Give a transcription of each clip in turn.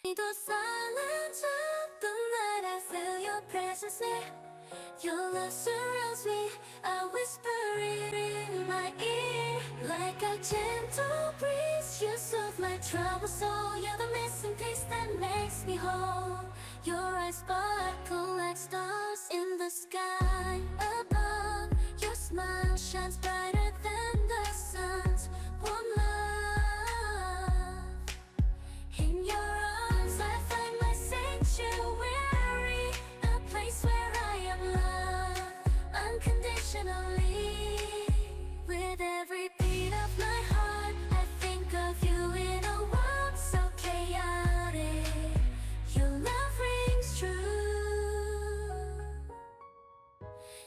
The silence of the night, I feel your presence near. Your love surrounds me, I whisper it in my ear. Like a gentle breeze, you soothe my troubled soul. You're the missing piece that makes me whole. Your eyes sparkle like stars in the sky above. Your smile shines brighter than the sun's warm love. In your arms I find my sanctuary, a place where I am loved unconditionally. With every beat of my heart, I think of you in a world so chaotic. Your love rings true.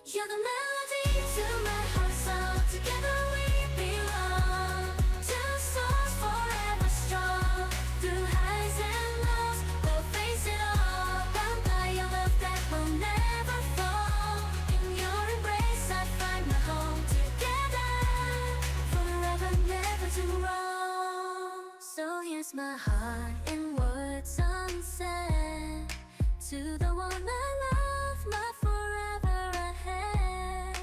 You're the melody to my heart song. Together we belong. Two souls forever strong. Through highs and lows, we'll face it all. Bound by your love that will never fall. In your embrace I find my home. Together, forever, never to wrong. So here's my heart in words unsaid. To the one I love, my forever ahead.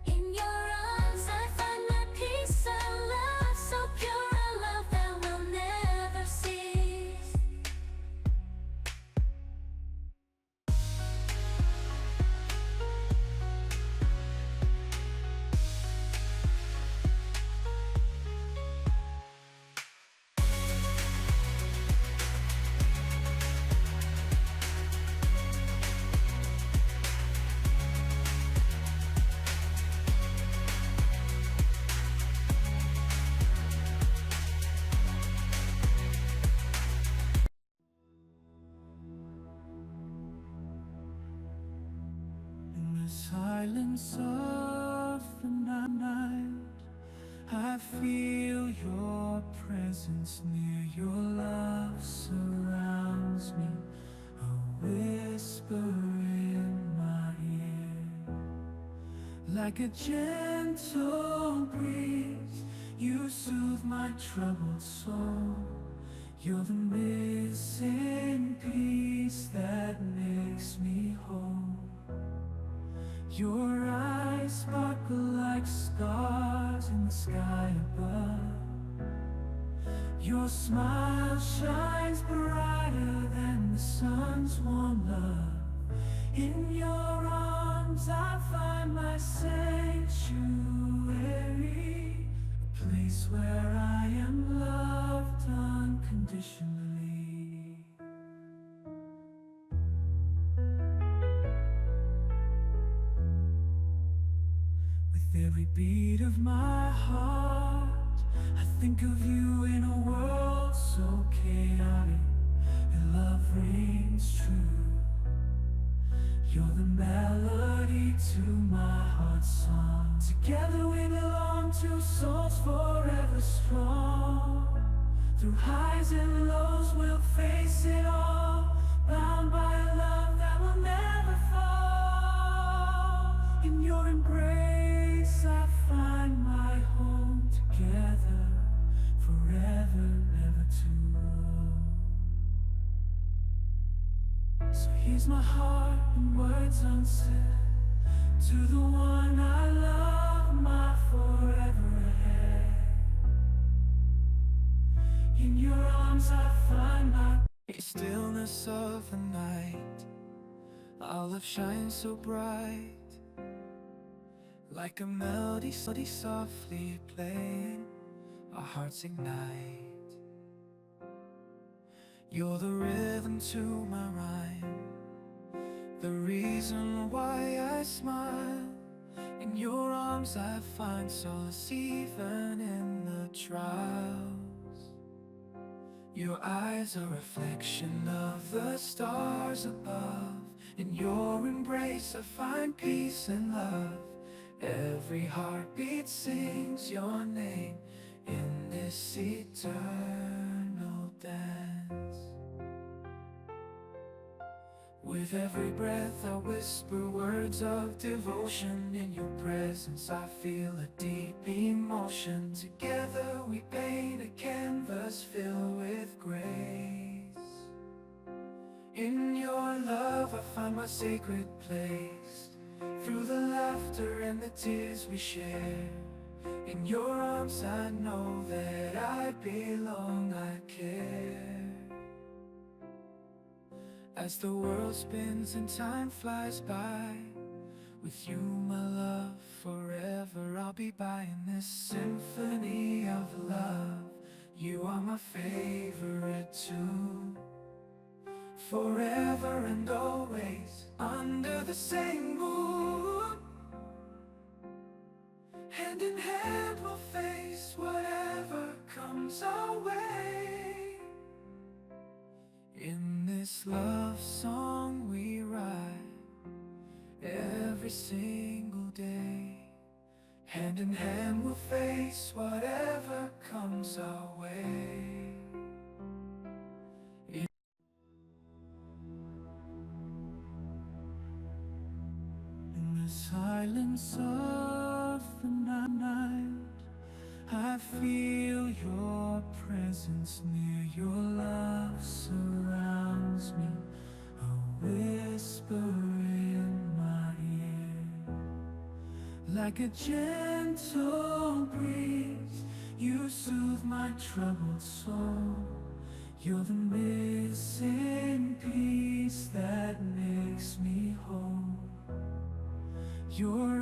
In your arms I find my peace, a love so pure, a love that will never cease. In the silence of the night, I feel your presence near. Your love surrounds me, a whisper in my ear. Like a gentle breeze, you soothe my troubled soul. You're the missing piece that makes me whole. Your eyes sparkle like stars in the sky above. Your smile shines brighter than the sun's warm love. In your arms I find my sanctuary, a place where I am loved unconditionally. With every beat of my heart, I think of you in a world so chaotic. Your love rings true. You're the melody to my heart's song. Together we belong, two souls forever strong. Through highs and lows we'll face it all. Bound by a love that will never fall. In your embrace I find my home. Together, forever, never to roam. So here's my heart in words unsaid. To the one I love, my forever ahead. In your arms I find my stillness of the night. Our love shines so bright, like a melody softly playing. Our hearts ignite. You're the rhythm to my rhyme, the reason why I smile. In your arms I find solace even in the trials. Your eyes are a reflection of the stars above. In your embrace I find peace and love. Every heartbeat sings your name in this eternal dance. With every breath I whisper words of devotion. In your presence I feel a deep emotion. Together we paint a canvas filled with grace. In your love I find my sacred place. Through the laughter and the tears we share, in your arms I know that I belong, I care. As the world spins and time flies by, with you my love, forever I'll be by in this symphony of love. You are my favorite tune. Forever and always, under the same moon, hand in hand we'll face whatever comes our way. In this love song we write every single day. Hand in hand we'll face whatever comes our way. In the silence of the night, I feel your presence near. Your love surrounds me, a whisper in my ear. Like a gentle breeze, you soothe my troubled soul. You're the missing piece that makes me whole. Your